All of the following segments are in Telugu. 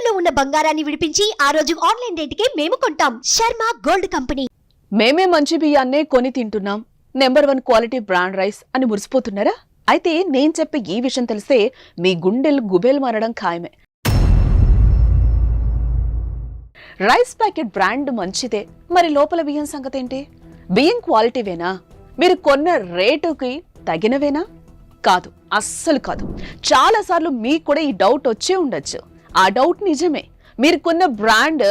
తాకట్టులో ఉన్న బంగారాన్ని విడిపించి ఆ రోజు ఆన్లైన్ రేటుకే మేము కొంటాం. Sharma gold company. మేమే మంచి బియ్యాన్నే కొని తింటున్నాం, #1 క్వాలిటీ బ్రాండ్ రైస్ అని మురిసిపోతున్నారా? అయితే నేను చెప్పే ఈ విషయం తెలిస్తే మీ గుండెలు గుబేలు మారడం ఖాయమే. రైస్ ప్యాకెట్ బ్రాండ్ మంచిదే, మరి లోపల బియ్యం సంగతి ఏంటి? బియ్యం క్వాలిటీవేనా? మీరు కొన్న రేటుకి తగినవేనా? కాదు, అస్సలు కాదు. చాలాసార్లు మీకు కూడా ఈ డౌట్ వచ్చే ఉండొచ్చు. ఆ డౌట్ నిజమే. మీరు కొన్న బ్రాండ్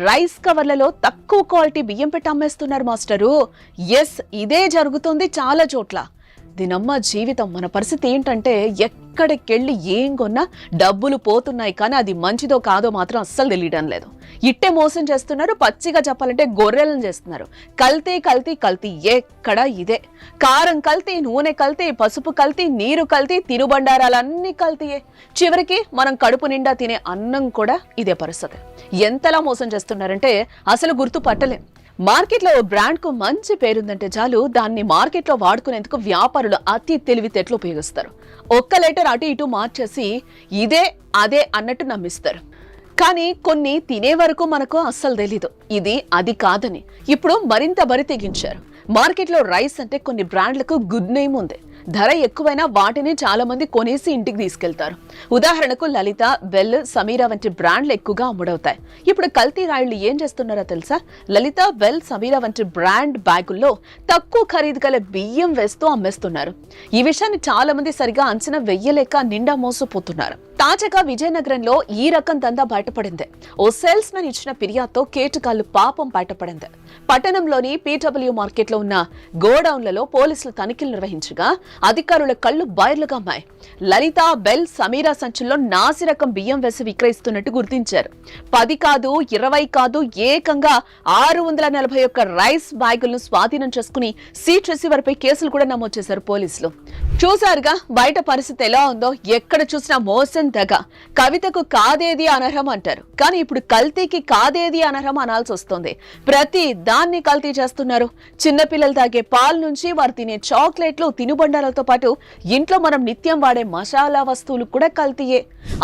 రైస్ కవర్లలో తక్కువ క్వాలిటీ బియ్యం పెట్టి అమ్మేస్తున్నారు మాస్టరు. ఎస్, ఇదే జరుగుతుంది చాలా చోట్ల. దీనమ్మ జీవితం. మన పరిస్థితి ఏంటంటే ఎక్కడికెళ్ళి ఏం కొన్నా డబ్బులు పోతున్నాయి, కానీ అది మంచిదో కాదో మాత్రం అస్సలు తెలియడం లేదు. ఇట్టే మోసం చేస్తున్నారు. పచ్చిగా చెప్పాలంటే గొర్రెలను చేస్తున్నారు. కల్తీ కల్తీ కల్తీ, ఎక్కడ ఇదే. కారం కల్తీ, నూనె కల్తీ, పసుపు కల్తీ, నీరు కల్తీ, తినుబండారాలన్నీ కల్తీయే. చివరికి మనం కడుపు నిండా తినే అన్నం కూడా ఇదే పరిస్థితి. ఎంతలా మోసం చేస్తున్నారంటే అసలు గుర్తుపట్టలేం. మార్కెట్లో ఓ బ్రాండ్ కు మంచి పేరుందంటే చాలు, దాన్ని మార్కెట్లో వాడుకునేందుకు వ్యాపారులు అతి తెలివితేటలు ఉపయోగిస్తారు. ఒక్క లెటర్ అటు ఇటు మార్చేసి ఇదే అదే అన్నట్టు నమ్మిస్తారు. కానీ కొన్ని తినే వరకు మనకు అస్సలు తెలీదు ఇది అది కాదని. ఇప్పుడు మరింత బరి తెగించారు. మార్కెట్లో రైస్ అంటే కొన్ని బ్రాండ్లకు గుడ్ నేమ్ ఉంది. ధర ఎక్కువైనా వాటిని చాలా మంది కొనేసి ఇంటికి తీసుకెళ్తారు. ఉదాహరణకు లలిత, బెల్, సమీరా వంటి బ్రాండ్లు ఎక్కువగా అమ్ముడవుతాయి. ఇప్పుడు కల్తీ రాయుళ్లు ఏం చేస్తున్నారో తెలుసా? లలిత, బెల్, సమీరా వంటి బ్రాండ్ బ్యాగుల్లో తక్కువ ఖరీదు గల బియ్యం వేస్తూ అమ్మేస్తున్నారు. ఈ విషయాన్ని చాలా మంది సరిగా అంచనా వెయ్యలేక నిండా మోసపోతున్నారు. తాజాగా విజయనగరంలో ఈ రకం దందా బయటపడింది. ఓ సేల్స్ మెన్ ఇచ్చిన ఫిర్యాదుతో కేటుగాళ్లు పాపం బయటపడింది. పట్టణంలోని PW మార్కెట్ లో ఉన్న గోడౌన్లలో పోలీసులు తనిఖీలు నిర్వహించగా అధికారుల కళ్లు బయర్లుగా అమ్మాయి. లలిత, బెల్, సమీరా సంచుల్లో నాసి రకం బియ్యం వేసి విక్రయిస్తున్నట్టు గుర్తించారు. 10 కాదు, 20 కాదు, ఏకంగా 641 రైస్ బ్యాగులను స్వాధీనం చేసుకుని సీట్ రిసీవర్ పై కేసులు కూడా నమోదు చేశారు పోలీసులు. చూసారుగా బయట పరిస్థితి ఎలా ఉందో. ఎక్కడ చూసినా మోసం, దగ. కవితకు కాదేది అనర్హం అంటారు, కానీ ఇప్పుడు కల్తీకి కాదేది అనర్హం అనాల్సి వస్తుంది. ప్రతి దాన్ని కల్తీ చేస్తున్నారు. చిన్నపిల్లలు తాగే పాలు నుంచి వారు తినే చాక్లెట్లు, తినుబండారాలతో పాటు ఇంట్లో మనం నిత్యం వాడే మసాలా వస్తువులు కూడా కల్తీయే.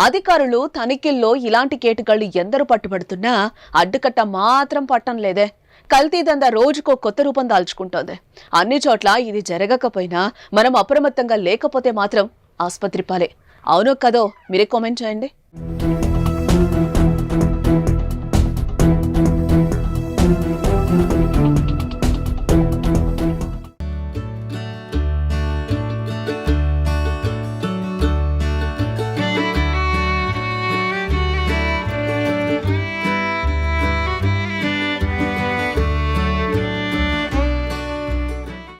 అధికారులు తనిఖీల్లో ఇలాంటి కేటుగాళ్లు ఎందరూ పట్టుబడుతున్నా అడ్డుకట్ట మాత్రం పట్టం లేదే. కల్తీ దందా రోజుకో కొత్త రూపం దాల్చుకుంటోంది. అన్ని చోట్ల ఇది జరగకపోయినా మనం అప్రమత్తంగా లేకపోతే మాత్రం ఆస్పత్రి పాలే. అవునో కదో మీరే కామెంట్ చేయండి.